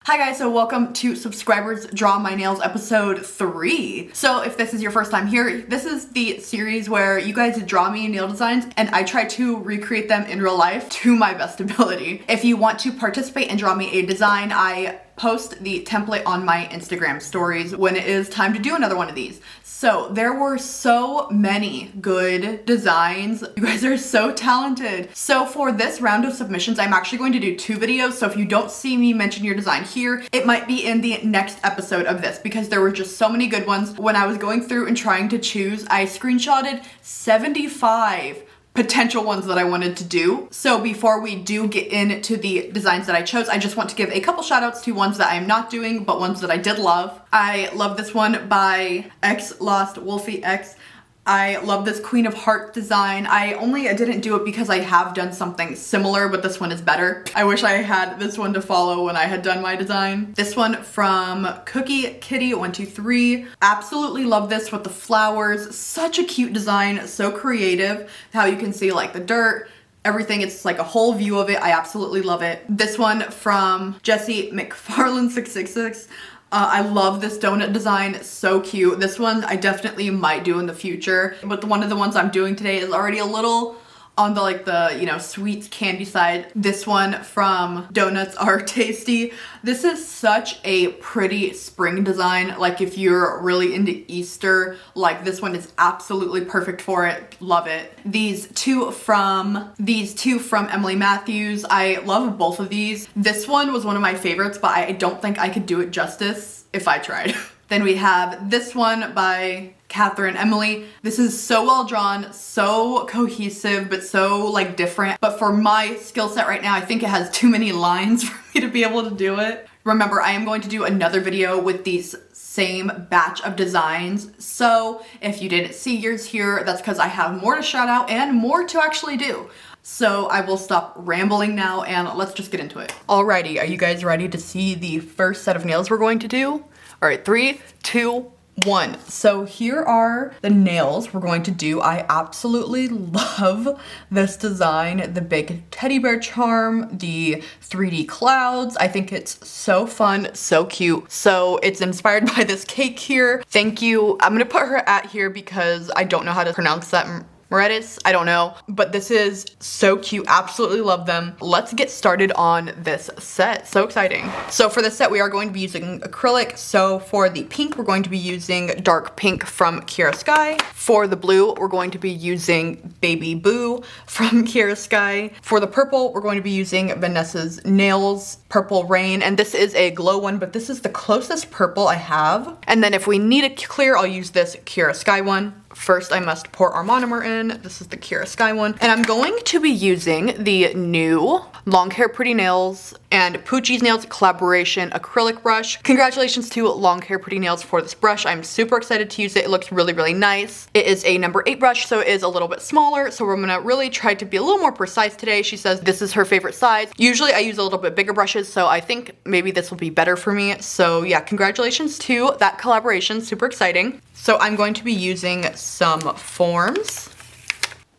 Hi guys, so welcome to Subscribers Draw My Nails episode 3. So if this is your first time here, this is the series where you guys draw me nail designs and I try to recreate them in real life to my best ability. If you want to participate and draw me a design, I post the template on my Instagram stories when it is time to do another one of these. So there were so many good designs. You guys are so talented. So for this round of submissions, I'm actually going to do 2 videos. So if you don't see me mention your design here, it might be in the next episode of this because there were just so many good ones. When I was going through and trying to choose, I screenshotted 75 potential ones that I wanted to do. So before we do get into the designs that I chose, I just want to give a couple shout outs to ones that I'm not doing, but ones that I did love. I love this one by X Lost Wolfie X. I love this Queen of Hearts design. I didn't do it because I have done something similar, but this one is better. I wish I had this one to follow when I had done my design. This one from Cookie Kitty 123. Absolutely love this with the flowers. Such a cute design, so creative. How you can see like the dirt, everything. It's like a whole view of it. I absolutely love it. This one from Jessie McFarland 666. I love this donut design, so cute. This one I definitely might do in the future, but one of the ones I'm doing today is already a little on the sweets candy side. This one from Donuts Are Tasty. This is such a pretty spring design. Like if you're really into Easter, like this one is absolutely perfect for it. Love it. These two from Emily Matthews. I love both of these. This one was one of my favorites, but I don't think I could do it justice if I tried. Then we have this one by Catherine Emily. This is so well drawn, so cohesive, but so like different. But for my skill set right now, I think it has too many lines for me to be able to do it. Remember, I am going to do another video with these same batch of designs. So if you didn't see yours here, that's because I have more to shout out and more to actually do. So I will stop rambling now and let's just get into it. Alrighty, are you guys ready to see the first set of nails we're going to do? All right, 3, 2, 1. So here are the nails we're going to do. I absolutely love this design, the big teddy bear charm, the 3D clouds. I think it's so fun, so cute. So it's inspired by this cake here. Thank you. I'm gonna put her at here because I don't know how to pronounce that. Moretis, I don't know, but this is so cute. Absolutely love them. Let's get started on this set. So exciting. So for this set, we are going to be using acrylic. So for the pink, we're going to be using dark pink from Kiara Sky. For the blue, we're going to be using Baby Boo from Kiara Sky. For the purple, we're going to be using Vanessa's Nails Purple Rain. And this is a glow one, but this is the closest purple I have. And then if we need a clear, I'll use this Kiara Sky one. First, I must pour our monomer in. This is the Kiara Sky one. And I'm going to be using the new Long Hair Pretty Nails and Poochie's Nails collaboration acrylic brush. Congratulations to Long Hair Pretty Nails for this brush. I'm super excited to use it. It looks really, really nice. It is a number 8 brush, so it is a little bit smaller. So we're gonna really try to be a little more precise today. She says this is her favorite size. Usually I use a little bit bigger brushes, so I think maybe this will be better for me. So yeah, congratulations to that collaboration. Super exciting. So I'm going to be using some forms.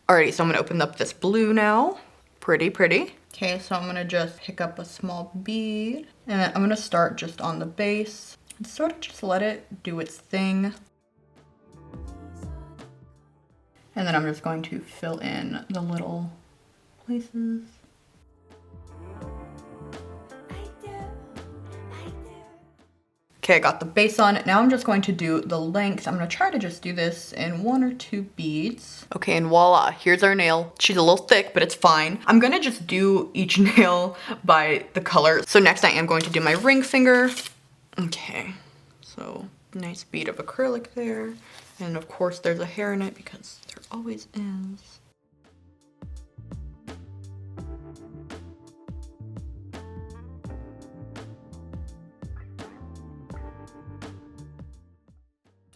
Alrighty, so I'm gonna open up this blue now. Pretty, pretty. Okay, so I'm gonna just pick up a small bead and I'm gonna start just on the base and sort of just let it do its thing. And then I'm just going to fill in the little places. Okay, I got the base on. Now I'm just going to do the length. I'm gonna try to just do this in 1 or 2 beads. Okay, and voila, here's our nail. She's a little thick, but it's fine. I'm gonna just do each nail by the color. So next I am going to do my ring finger. Okay, so nice bead of acrylic there. And of course there's a hair in it because there always is.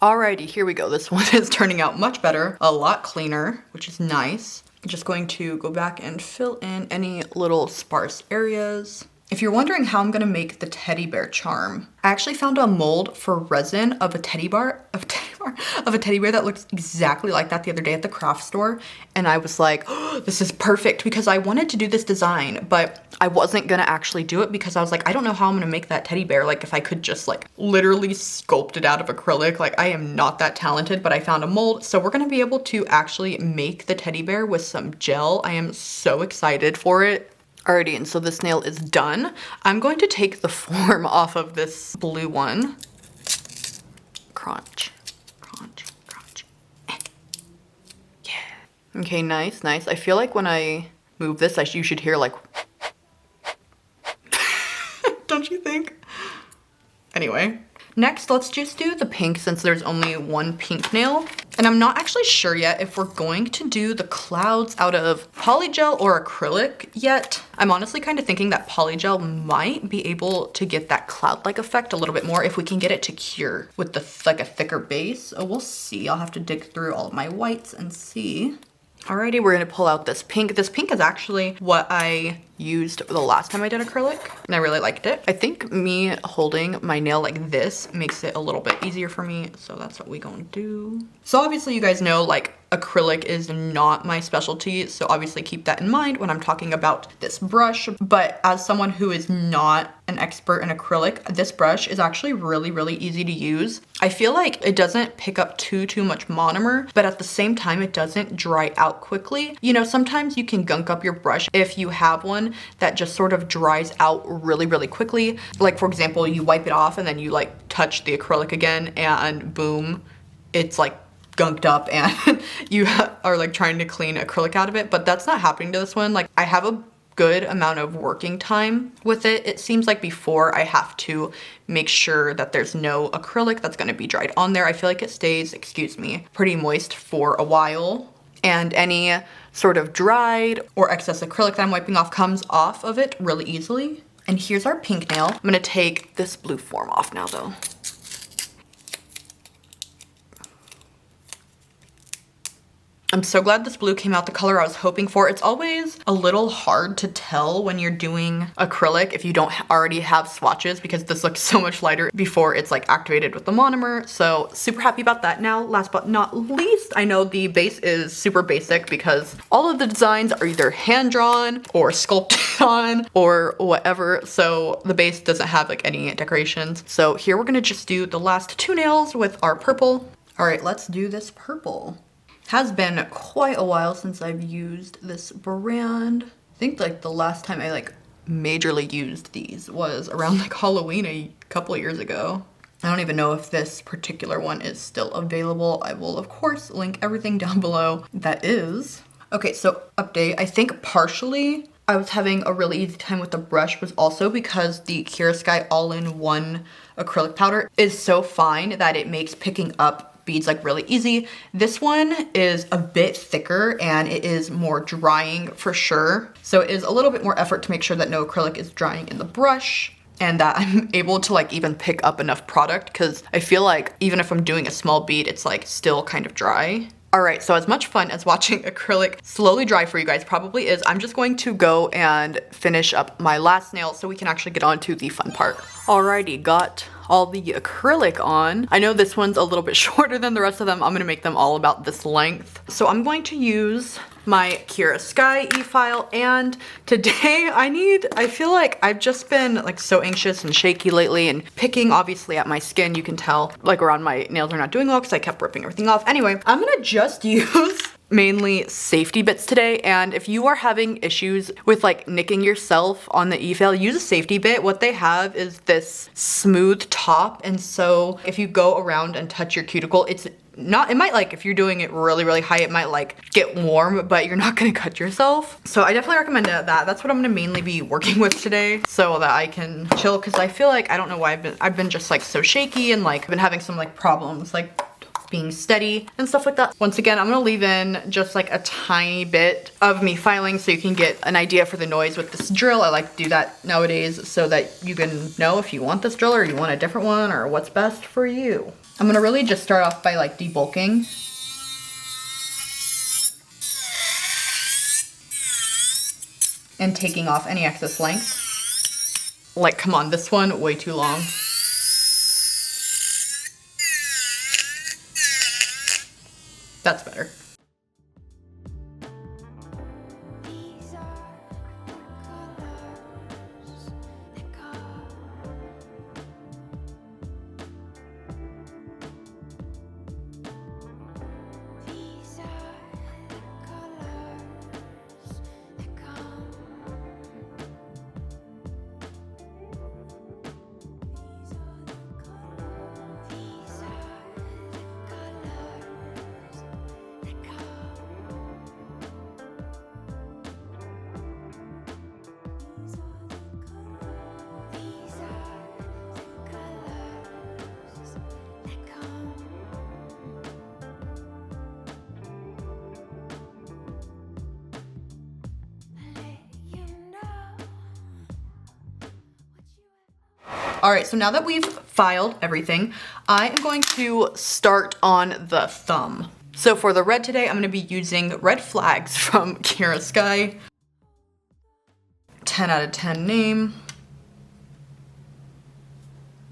Alrighty, here we go. This one is turning out much better, a lot cleaner, which is nice. I'm just going to go back and fill in any little sparse areas. If you're wondering how I'm gonna make the teddy bear charm, I actually found a mold for resin of a teddy bear. of a teddy bear that looks exactly like that the other day at the craft store. And I was like, oh, this is perfect, because I wanted to do this design, but I wasn't gonna actually do it because I was like, I don't know how I'm gonna make that teddy bear. Like if I could just like literally sculpt it out of acrylic, like I am not that talented, but I found a mold. So we're gonna be able to actually make the teddy bear with some gel. I am so excited for it. Alrighty, and so this nail is done. I'm going to take the form off of this blue one. Crunch, crunch, crunch. Yeah. Okay, nice, nice. I feel like when I move this, you should hear like, don't you think? Anyway. Next, let's just do the pink since there's only one pink nail. And I'm not actually sure yet if we're going to do the clouds out of polygel or acrylic yet. I'm honestly kind of thinking that polygel might be able to get that cloud-like effect a little bit more if we can get it to cure with the like a thicker base. Oh, we'll see. I'll have to dig through all of my whites and see. Alrighty, we're gonna pull out this pink. This pink is actually what I used the last time I did acrylic, and I really liked it. I think me holding my nail like this makes it a little bit easier for me, so that's what we gonna do. So obviously you guys know like acrylic is not my specialty, so obviously keep that in mind when I'm talking about this brush. But as someone who is not an expert in acrylic, this brush is actually really, really easy to use. I feel like it doesn't pick up too much monomer, but at the same time, it doesn't dry out quickly. You know, sometimes you can gunk up your brush if you have one that just sort of dries out really, really quickly. Like for example, you wipe it off and then you like touch the acrylic again and boom, it's like gunked up and you are like trying to clean acrylic out of it, but that's not happening to this one. Like I have a good amount of working time with it. It seems like before I have to make sure that there's no acrylic that's going to be dried on there. I feel like it stays, excuse me, pretty moist for a while, and any sort of dried or excess acrylic that I'm wiping off comes off of it really easily. And here's our pink nail. I'm gonna take this blue form off now though. I'm so glad this blue came out the color I was hoping for. It's always a little hard to tell when you're doing acrylic if you don't already have swatches, because this looks so much lighter before it's like activated with the monomer. So super happy about that. Now, last but not least, I know the base is super basic because all of the designs are either hand-drawn or sculpted on or whatever. So the base doesn't have like any decorations. So here we're gonna just do the last two nails with our purple. All right, let's do this purple. Has been quite a while since I've used this brand. I think like the last time I like majorly used these was around like Halloween a couple of years ago. I don't even know if this particular one is still available. I will of course link everything down below that is. Okay, so update. I think partially I was having a really easy time with the brush was also because the Kira Sky all-in-one acrylic powder is so fine that it makes picking up beads like really easy. This one is a bit thicker and it is more drying for sure. So it is a little bit more effort to make sure that no acrylic is drying in the brush and that I'm able to like even pick up enough product, because I feel like even if I'm doing a small bead, it's like still kind of dry. All right, so as much fun as watching acrylic slowly dry for you guys probably is, I'm just going to go and finish up my last nail so we can actually get on to the fun part. Alrighty, got all the acrylic on. I know this one's a little bit shorter than the rest of them. I'm gonna make them all about this length. So I'm going to use my Kira Sky e-file, and today I feel like I've just been like so anxious and shaky lately and picking obviously at my skin. You can tell like around my nails are not doing well because I kept ripping everything off. Anyway, I'm gonna just use mainly safety bits today, and if you are having issues with like nicking yourself on the e-file, use a safety bit. What they have is this smooth top, and so if you go around and touch your cuticle, it might like, if you're doing it really high, it might like get warm, but you're not gonna cut yourself. So I definitely recommend that. That's what I'm gonna mainly be working with today so that I can chill, because I feel like, I don't know why I've been just like so shaky and like been having some like problems like being steady and stuff like that. Once again, I'm gonna leave in just like a tiny bit of me filing so you can get an idea for the noise with this drill. I like to do that nowadays so that you can know if you want this drill or you want a different one or what's best for you. I'm gonna really just start off by like debulking. And taking off any excess length. Like, come on, this one, way too long. That's better. All right, so now that we've filed everything, I am going to start on the thumb. So for the red today, I'm gonna be using Red Flags from Kira Sky. 10 out of 10 name.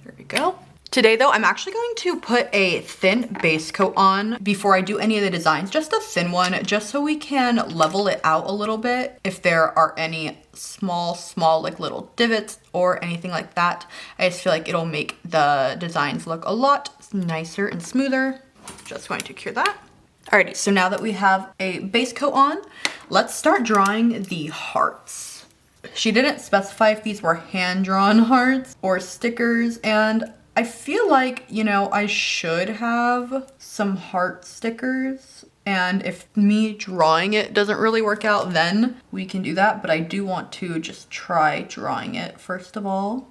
There we go. Today though, I'm actually going to put a thin base coat on before I do any of the designs, just a thin one, just so we can level it out a little bit if there are any small like little divots or anything like that. I just feel like it'll make the designs look a lot nicer and smoother. Just going to cure that. Alrighty, so now that we have a base coat on, let's start drawing the hearts. She didn't specify if these were hand-drawn hearts or stickers, and I feel like, you know, I should have some heart stickers, and if me drawing it doesn't really work out, then we can do that, but I do want to just try drawing it first of all.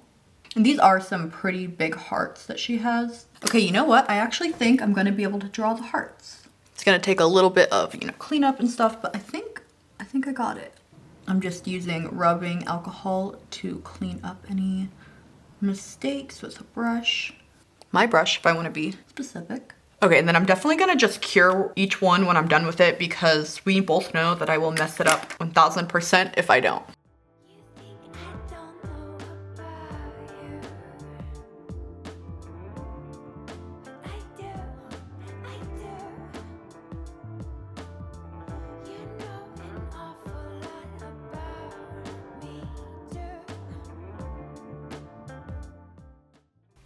And these are some pretty big hearts that she has. Okay, you know what? I actually think I'm gonna be able to draw the hearts. It's gonna take a little bit of, you know, cleanup and stuff, but I think I got it. I'm just using rubbing alcohol to clean up any mistakes with a brush. My brush, if I want to be specific. Okay, and then I'm definitely gonna just cure each one when I'm done with it, because we both know that I will mess it up 1000% if I don't.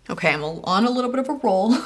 Okay, I'm on a little bit of a roll.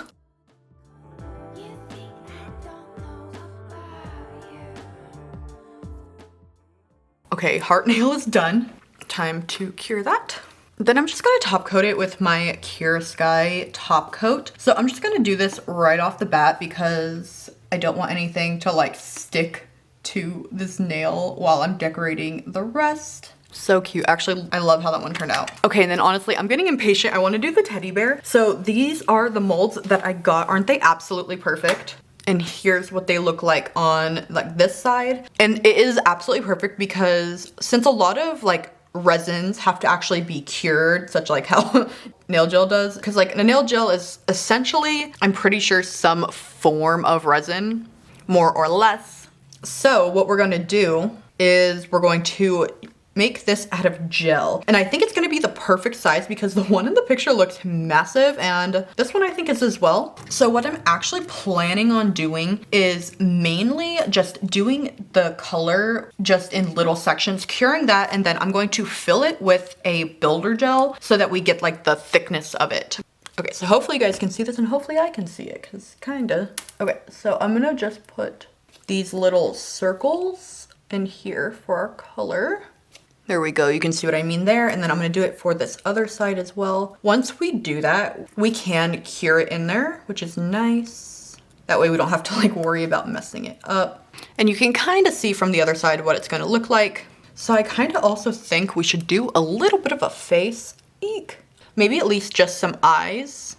Okay, heart nail is done. Time to cure that. Then I'm just gonna top coat it with my Kira Sky top coat. So I'm just gonna do this right off the bat because I don't want anything to like stick to this nail while I'm decorating the rest. So cute. Actually, I love how that one turned out. Okay, and then honestly, I'm getting impatient. I want to do the teddy bear. So these are the molds that I got. Aren't they absolutely perfect? And here's what they look like on like this side. And it is absolutely perfect because since a lot of like resins have to actually be cured, such like how nail gel does, because like a nail gel is essentially, I'm pretty sure, some form of resin, more or less. So what we're going to do is we're going to make this out of gel, and I think it's going to be the perfect size because the one in the picture looks massive and this one I think is as well. So what I'm actually planning on doing is mainly just doing the color just in little sections, curing that, and then I'm going to fill it with a builder gel so that we get like the thickness of it. Okay, so hopefully you guys can see this and hopefully I can see it because kinda. Okay, so I'm gonna just put these little circles in here for our color. There we go, you can see what I mean there, and then I'm gonna do it for this other side as well. Once we do that, we can cure it in there, which is nice. That way we don't have to like worry about messing it up. And you can kind of see from the other side what it's gonna look like. So I kind of also think we should do a little bit of a face. Eek. Maybe at least just some eyes.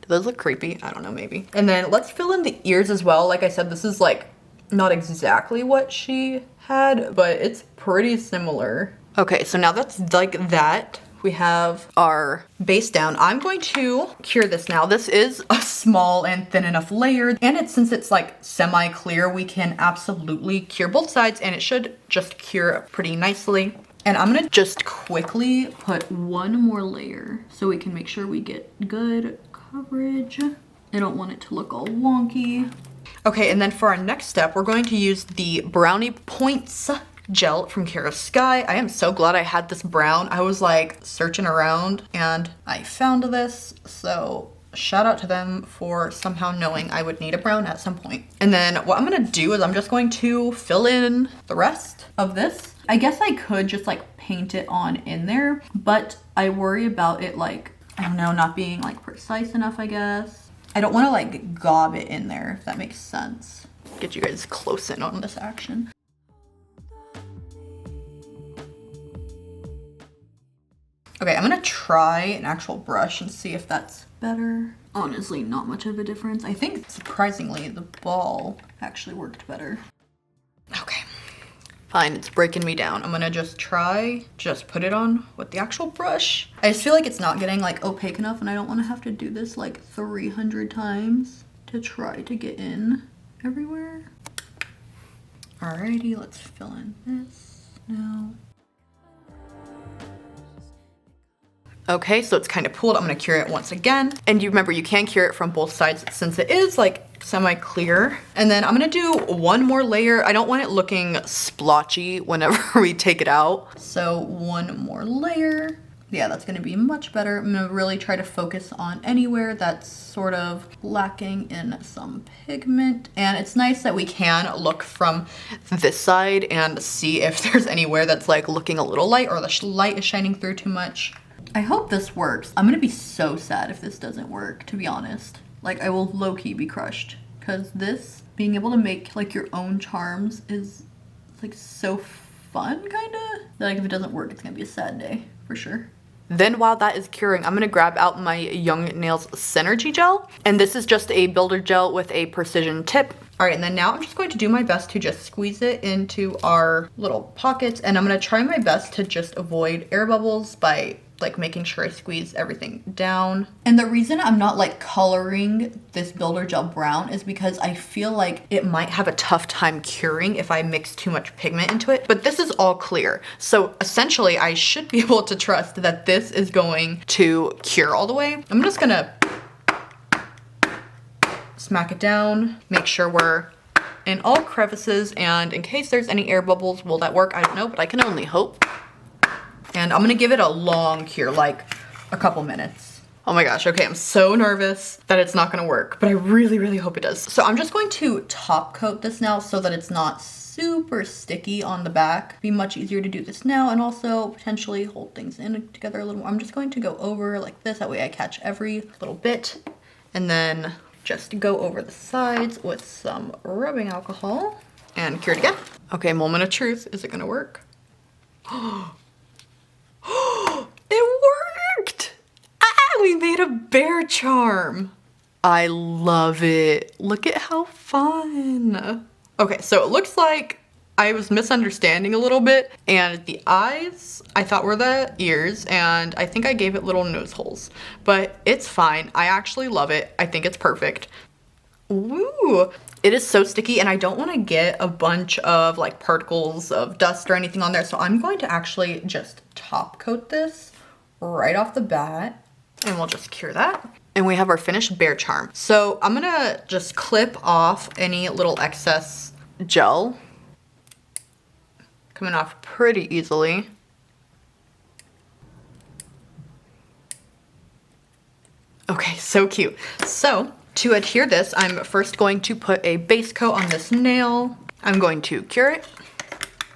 Do those look creepy? I don't know, maybe. And then let's fill in the ears as well. Like I said, this is like not exactly what she had, but it's pretty similar. Okay, so now that's like that. We have our base down. I'm going to cure this now. This is a small and thin enough layer, and since it's like semi-clear, we can absolutely cure both sides and it should just cure pretty nicely. And I'm gonna just quickly put one more layer so we can make sure we get good coverage. I don't want it to look all wonky. Okay, and then for our next step, we're going to use the Brownie Points gel from Kara Sky. I am so glad I had this brown. I was like searching around and I found this, so shout out to them for somehow knowing I would need a brown at some point. And then what I'm gonna do is I'm just going to fill in the rest of this. I guess I could just like paint it on in there, but I worry about it like, I don't know, not being like precise enough, I guess. I don't want to like gob it in there, if that makes sense. Get you guys close in on this action. Okay, I'm gonna try an actual brush and see if that's better. Honestly, not much of a difference. I think surprisingly, the ball actually worked better. Okay, fine, it's breaking me down. I'm gonna just put it on with the actual brush. I just feel like it's not getting like opaque enough and I don't wanna have to do this like 300 times to try to get in everywhere. Alrighty, let's fill in this now. Okay, so it's kind of pooled. I'm gonna cure it once again. And you remember, you can cure it from both sides since it is like semi-clear. And then I'm gonna do one more layer. I don't want it looking splotchy whenever we take it out. So one more layer. Yeah, that's gonna be much better. I'm gonna really try to focus on anywhere that's sort of lacking in some pigment. And it's nice that we can look from this side and see if there's anywhere that's like looking a little light or the light is shining through too much. I hope this works. I'm gonna be so sad if this doesn't work, to be honest. Like, I will low-key be crushed. Because this, being able to make like your own charms is like so fun, kinda. Like, if it doesn't work, it's gonna be a sad day, for sure. Then while that is curing, I'm gonna grab out my Young Nails Synergy Gel. And this is just a builder gel with a precision tip. All right, and then now I'm just going to do my best to just squeeze it into our little pockets. And I'm gonna try my best to just avoid air bubbles by like making sure I squeeze everything down. And the reason I'm not like coloring this builder gel brown is because I feel like it might have a tough time curing if I mix too much pigment into it. But this is all clear. So essentially I should be able to trust that this is going to cure all the way. I'm just gonna smack it down, make sure we're in all crevices, and in case there's any air bubbles, will that work? I don't know, but I can only hope. And I'm gonna give it a long cure, like a couple minutes. Oh my gosh, okay, I'm so nervous that it's not gonna work, but I really, really hope it does. So I'm just going to top coat this now so that it's not super sticky on the back. Be much easier to do this now and also potentially hold things in together a little more. I'm just going to go over like this, that way I catch every little bit. And then just go over the sides with some rubbing alcohol and cure it again. Okay, moment of truth, is it gonna work? It worked! Ah, we made a bear charm. I love it. Look at how fun. Okay, so it looks like I was misunderstanding a little bit, and the eyes I thought were the ears, and I think I gave it little nose holes, but it's fine. I actually love it. I think it's perfect. Ooh, it is so sticky, and I don't want to get a bunch of like particles of dust or anything on there, so I'm going to actually just top coat this right off the bat, and we'll just cure that. And we have our finished bear charm. So I'm gonna just clip off any little excess gel. Coming off pretty easily. Okay, so cute. So to adhere this, I'm first going to put a base coat on this nail. I'm going to cure it.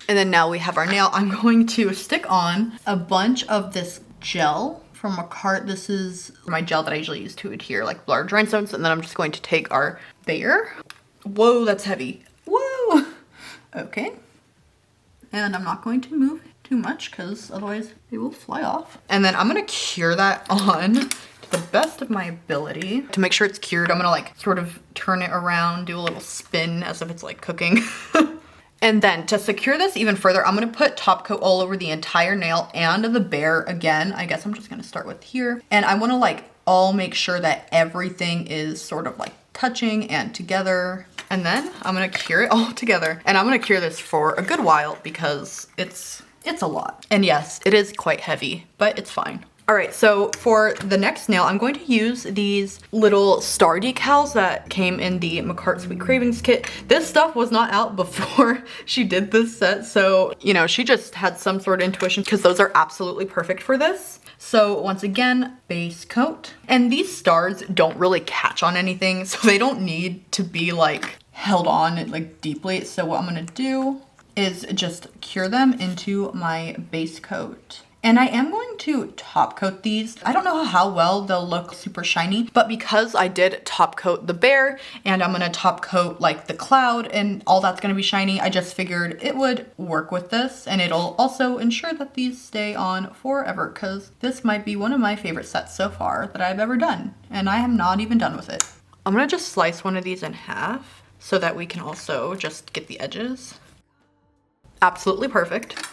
And then now we have our nail. I'm going to stick on a bunch of this gel from a cart. This is my gel that I usually use to adhere like large rhinestones. And then I'm just going to take our bear. Whoa, that's heavy. Whoa. Okay. And I'm not going to move too much because otherwise they will fly off. And then I'm gonna cure that on to the best of my ability. To make sure it's cured, I'm gonna like sort of turn it around, do a little spin as if it's like cooking. And then to secure this even further, I'm gonna put top coat all over the entire nail and the bear again. I guess I'm just gonna start with here. And I wanna like all make sure that everything is sort of like touching and together. And then I'm gonna cure it all together. And I'm gonna cure this for a good while because it's a lot. And yes, it is quite heavy, but it's fine. All right, so for the next nail, I'm going to use these little star decals that came in the McCart Sweet Cravings kit. This stuff was not out before she did this set, so, you know, she just had some sort of intuition because those are absolutely perfect for this. So once again, base coat. And these stars don't really catch on anything, so they don't need to be like held on like deeply. So what I'm gonna do is just cure them into my base coat. And I am going to top coat these. I don't know how well they'll look super shiny, but because I did top coat the bear and I'm gonna top coat like the cloud and all that's gonna be shiny, I just figured it would work with this, and it'll also ensure that these stay on forever, because this might be one of my favorite sets so far that I've ever done, and I am not even done with it. I'm gonna just slice one of these in half so that we can also just get the edges. Absolutely perfect.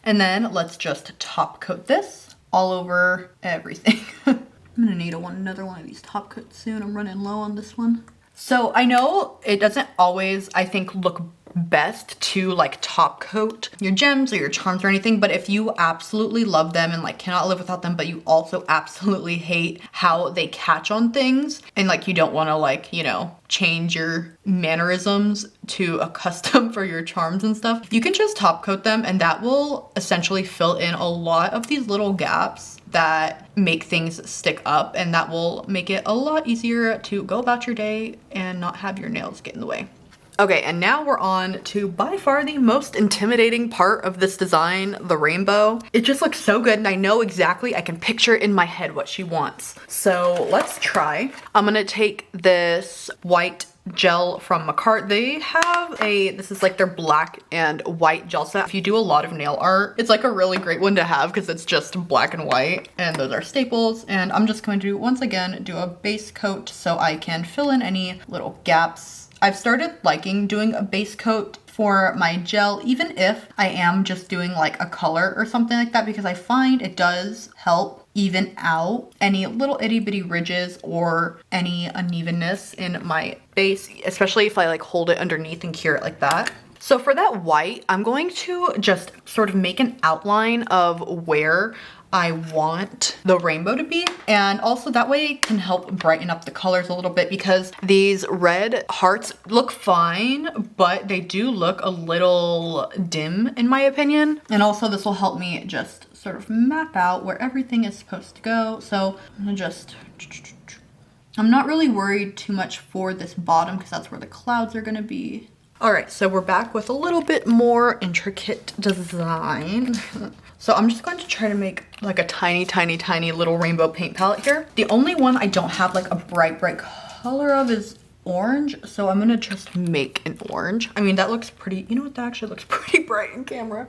And then let's just top coat this all over everything. I'm gonna need another one of these top coats soon. I'm running low on this one. So I know it doesn't always, I think, look best to like top coat your gems or your charms or anything, but if you absolutely love them and like cannot live without them, but you also absolutely hate how they catch on things and like you don't want to like, you know, change your mannerisms to a custom for your charms and stuff, you can just top coat them, and that will essentially fill in a lot of these little gaps that make things stick up, and that will make it a lot easier to go about your day and not have your nails get in the way. Okay, and now we're on to by far the most intimidating part of this design, the rainbow. It just looks so good, and I know exactly, I can picture in my head what she wants. So let's try. I'm gonna take this white gel from McCart. They have this is like their black and white gel set. If you do a lot of nail art, it's like a really great one to have because it's just black and white, and those are staples. And I'm just going to, once again, do a base coat so I can fill in any little gaps. I've started liking doing a base coat for my gel, even if I am just doing like a color or something like that, because I find it does help even out any little itty bitty ridges or any unevenness in my base, especially if I like hold it underneath and cure it like that. So for that white, I'm going to just sort of make an outline of where I want the rainbow to be, and also that way it can help brighten up the colors a little bit, because these red hearts look fine, but they do look a little dim in my opinion. And also this will help me just sort of map out where everything is supposed to go. So I'm gonna just, I'm not really worried too much for this bottom because that's where the clouds are gonna be. All right, so we're back with a little bit more intricate design. So I'm just going to try to make like a tiny, tiny, tiny little rainbow paint palette here. The only one I don't have like a bright, bright color of is orange. So I'm gonna just make an orange. I mean, that looks pretty, you know what, that actually looks pretty bright in camera.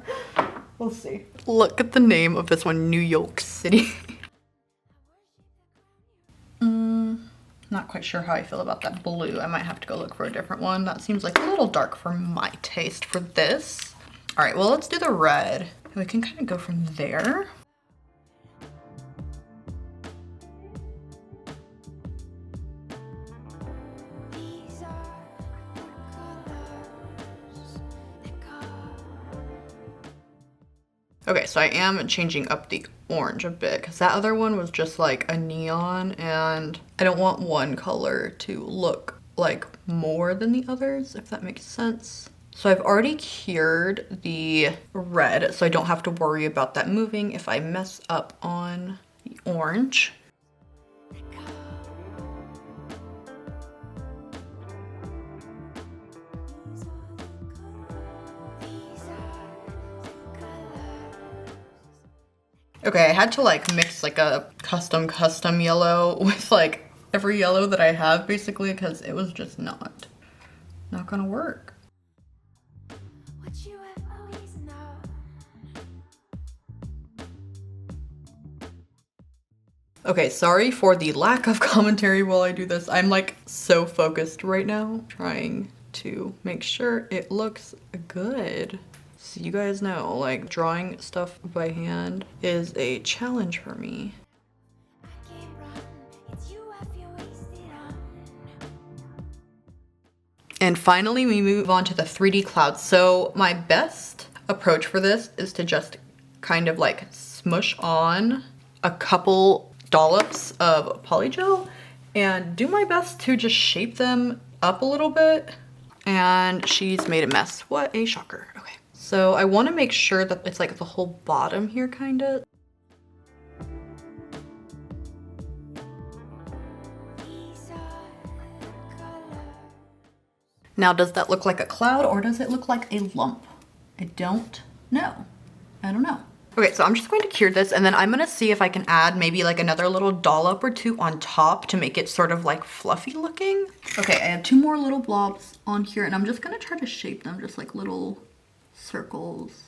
We'll see. Look at the name of this one, New York City. Not quite sure how I feel about that blue. I might have to go look for a different one. That seems like a little dark for my taste for this. All right, well, let's do the red. We can kind of go from there. Okay, so I am changing up the orange a bit because that other one was just like a neon, and I don't want one color to look like more than the others, if that makes sense. So I've already cured the red, so I don't have to worry about that moving if I mess up on the orange. Okay, I had to like mix like a custom yellow with like every yellow that I have basically, because it was just not gonna work. Okay, sorry for the lack of commentary while I do this. I'm like so focused right now, trying to make sure it looks good. So you guys know, like, drawing stuff by hand is a challenge for me. And finally, we move on to the 3D clouds. So my best approach for this is to just kind of like smush on a couple dollops of polygel and do my best to just shape them up a little bit. And she's made a mess. What a shocker. Okay. So I want to make sure that it's like the whole bottom here kind of. Now, does that look like a cloud or does it look like a lump? I don't know. I don't know. Okay, so I'm just going to cure this and then I'm gonna see if I can add maybe like another little dollop or two on top to make it sort of like fluffy looking. Okay, I have 2 more little blobs on here and I'm just gonna try to shape them just like little circles.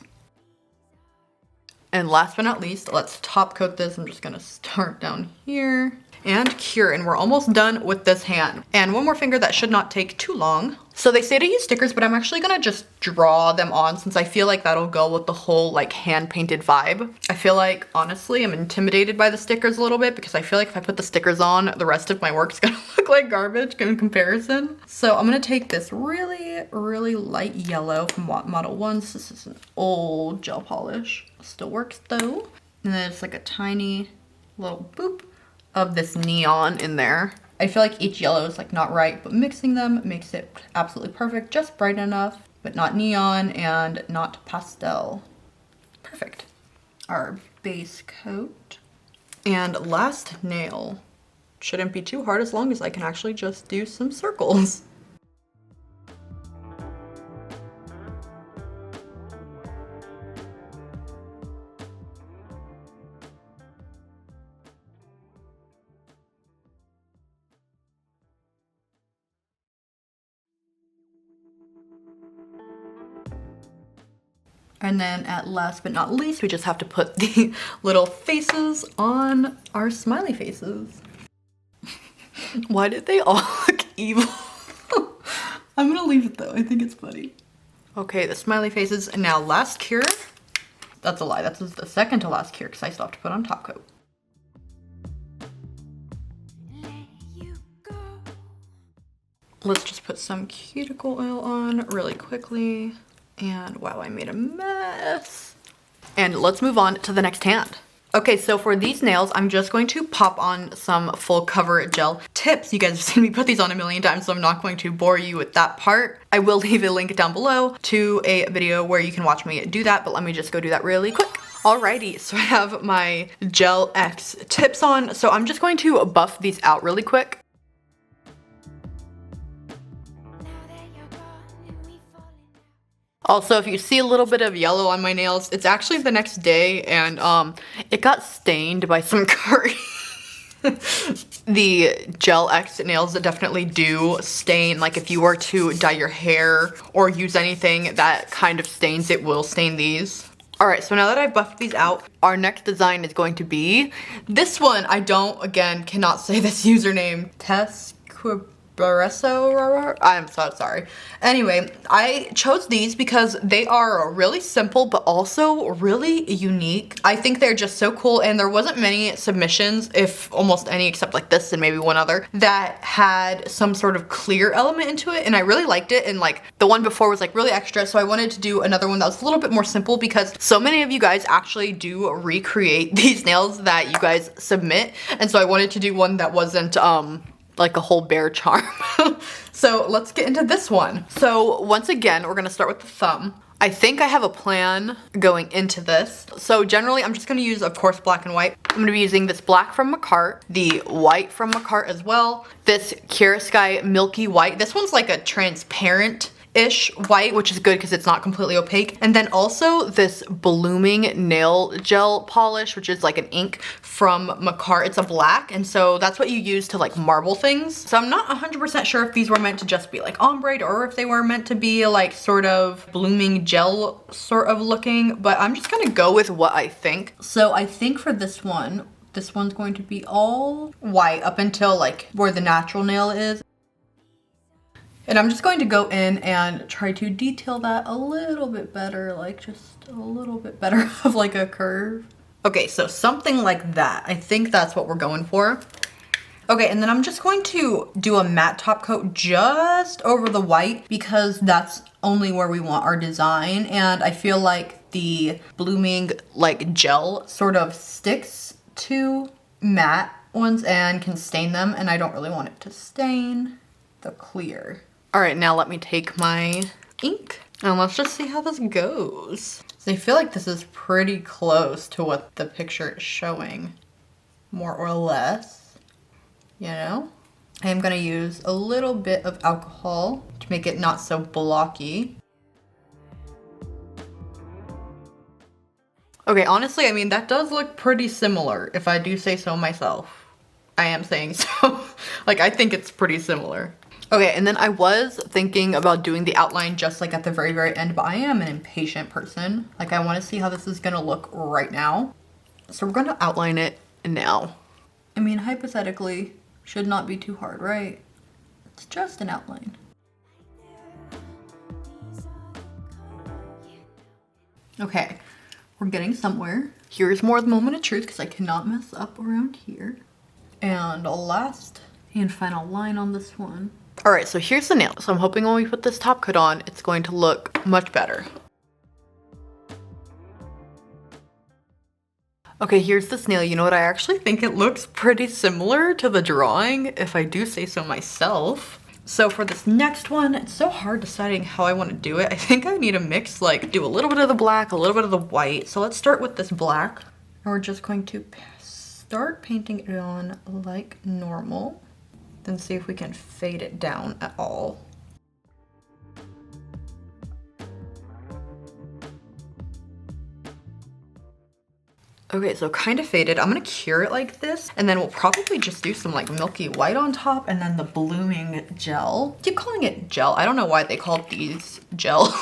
And last but not least, let's top coat this. I'm just gonna start down here and cure, and we're almost done with this hand. And one more finger, that should not take too long. So they say to use stickers, but I'm actually gonna just draw them on since I feel like that'll go with the whole like hand painted vibe. I feel like, honestly, I'm intimidated by the stickers a little bit because I feel like if I put the stickers on, the rest of my work's gonna look like garbage in comparison. So I'm gonna take this really, really light yellow from Model 1. This is an old gel polish. Still works though. And then it's like a tiny little boop of this neon in there. I feel like each yellow is like not right, but mixing them makes it absolutely perfect. Just bright enough, but not neon and not pastel. Perfect. Our base coat. And last nail. Shouldn't be too hard as long as I can actually just do some circles. And then at last but not least, we just have to put the little faces on our smiley faces. Why did they all look evil? I'm gonna leave it though, I think it's funny. Okay, the smiley faces, and now last cure. That's a lie, that's the second to last cure because I still have to put on top coat. Let's just put some cuticle oil on really quickly. And wow, I made a mess. And let's move on to the next hand. Okay, so for these nails, I'm just going to pop on some full cover gel tips. You guys have seen me put these on a million times, so I'm not going to bore you with that part. I will leave a link down below to a video where you can watch me do that, but let me just go do that really quick. Alrighty, so I have my Gel X tips on. So I'm just going to buff these out really quick. Also, if you see a little bit of yellow on my nails, it's actually the next day and it got stained by some curry. The Gel X nails definitely do stain. Like if you were to dye your hair or use anything that kind of stains, it will stain these. Alright, so now that I've buffed these out, our next design is going to be this one. I cannot say this username. I'm so sorry. Anyway, I chose these because they are really simple but also really unique. I think they're just so cool, and there wasn't many submissions, if almost any, except like this and maybe one other, that had some sort of clear element into it, and I really liked it. And like the one before was like really extra, so I wanted to do another one that was a little bit more simple because so many of you guys actually do recreate these nails that you guys submit, and so I wanted to do one that wasn't like a whole bear charm. So let's get into this one. So once again, we're gonna start with the thumb. I think I have a plan going into this. So generally, I'm just gonna use, of course, black and white. I'm gonna be using this black from Macart, the white from Macart as well, this Chiaroscuro Milky White. This one's like a transparent-ish white, which is good because it's not completely opaque. And then also this Blooming nail gel polish, which is like an ink from Macart. It's a black, and so that's what you use to like marble things. So I'm not 100% sure if these were meant to just be like ombre or if they were meant to be like sort of blooming gel sort of looking, but I'm just gonna go with what I think. So I think for this one's going to be all white up until like where the natural nail is. And I'm just going to go in and try to detail that a little bit better, like just a little bit better of like a curve. Okay, so something like that. I think that's what we're going for. Okay, and then I'm just going to do a matte top coat just over the white because that's only where we want our design. And I feel like the blooming like gel sort of sticks two matte ones and can stain them, and I don't really want it to stain the clear. All right, now let me take my ink and let's just see how this goes. So I feel like this is pretty close to what the picture is showing, more or less, you know? I am gonna use a little bit of alcohol to make it not so blocky. Okay, honestly, I mean, that does look pretty similar, if I do say so myself. I am saying so. Like, I think it's pretty similar. Okay, and then I was thinking about doing the outline just like at the very, very end, but I am an impatient person. Like, I want to see how this is gonna look right now. So we're gonna outline it now. I mean, hypothetically, should not be too hard, right? It's just an outline. Okay, we're getting somewhere. Here's more of the moment of truth because I cannot mess up around here. And a last and final line on this one. All right, so here's the nail. So I'm hoping when we put this top coat on, it's going to look much better. Okay, here's this nail. You know what? I actually think it looks pretty similar to the drawing, if I do say so myself. So for this next one, it's so hard deciding how I want to do it. I think I need to mix, like, do a little bit of the black, a little bit of the white. So let's start with this black. And we're just going to start painting it on like normal. Then see if we can fade it down at all. Okay, so kind of faded. I'm gonna cure it like this, and then we'll probably just do some like milky white on top and then the blooming gel. I keep calling it gel. I don't know why they called these gel.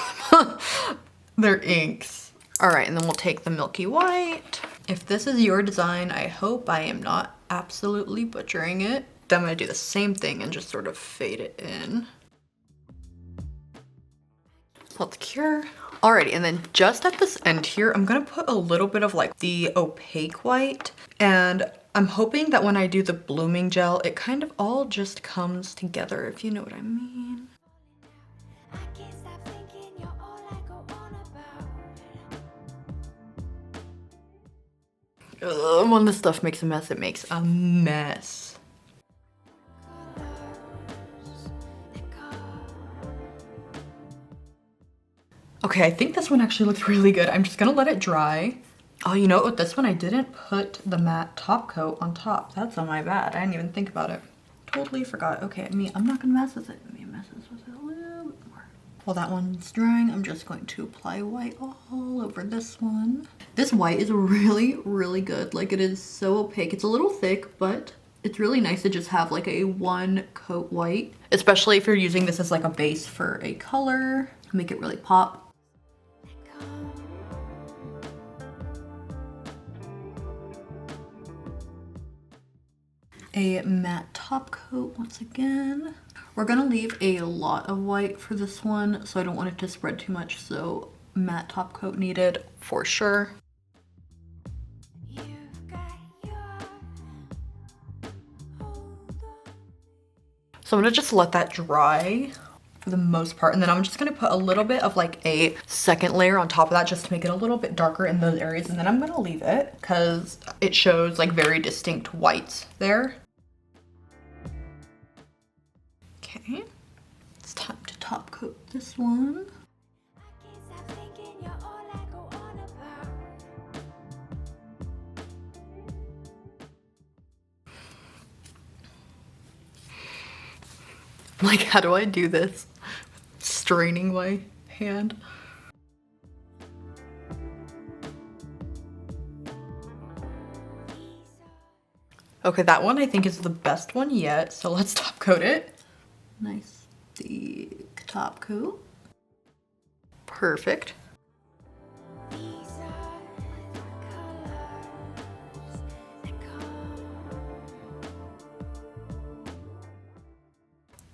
They're inks. All right, and then we'll take the milky white. If this is your design, I hope I am not absolutely butchering it. Then I'm gonna do the same thing and just sort of fade it in. So let's cure. Alrighty, and then just at this end here, I'm gonna put a little bit of like the opaque white, and I'm hoping that when I do the blooming gel, it kind of all just comes together, if you know what I mean. When this stuff makes a mess, it makes a mess. Okay, I think this one actually looks really good. I'm just gonna let it dry. Oh, you know what? With this one, I didn't put the matte top coat on top. That's on my bad. I didn't even think about it. Totally forgot. Okay, I mean, I'm not gonna mess with it. I mean, messes with it a little bit more. While that one's drying, I'm just going to apply white all over this one. This white is really, really good. Like, it is so opaque. It's a little thick, but it's really nice to just have like a one coat white, especially if you're using this as like a base for a color. Make it really pop. A matte top coat once again. We're gonna leave a lot of white for this one, so I don't want it to spread too much, so matte top coat needed for sure. So I'm gonna just let that dry for the most part, and then I'm just gonna put a little bit of like a second layer on top of that just to make it a little bit darker in those areas, and then I'm gonna leave it because it shows like very distinct whites there. Okay, it's time to top coat this one. Like, how do I do this? Straining my hand. Okay, that one I think is the best one yet, so let's top coat it. Nice thick top coat. Perfect.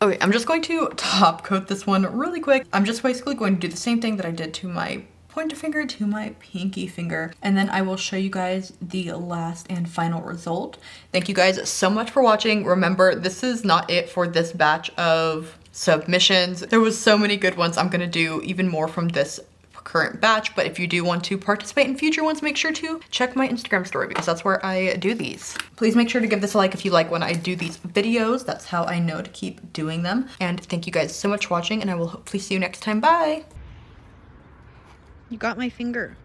Okay, I'm just going to top coat this one really quick. I'm just basically going to do the same thing that I did to my pointer finger to my pinky finger, and then I will show you guys the last and final result. Thank you guys so much for watching. Remember, this is not it for this batch of submissions. There was so many good ones. I'm gonna do even more from this current batch, but if you do want to participate in future ones, make sure to check my Instagram story because that's where I do these. Please make sure to give this a like if you like when I do these videos. That's how I know to keep doing them. And thank you guys so much for watching, and I will hopefully see you next time. Bye! You got my finger.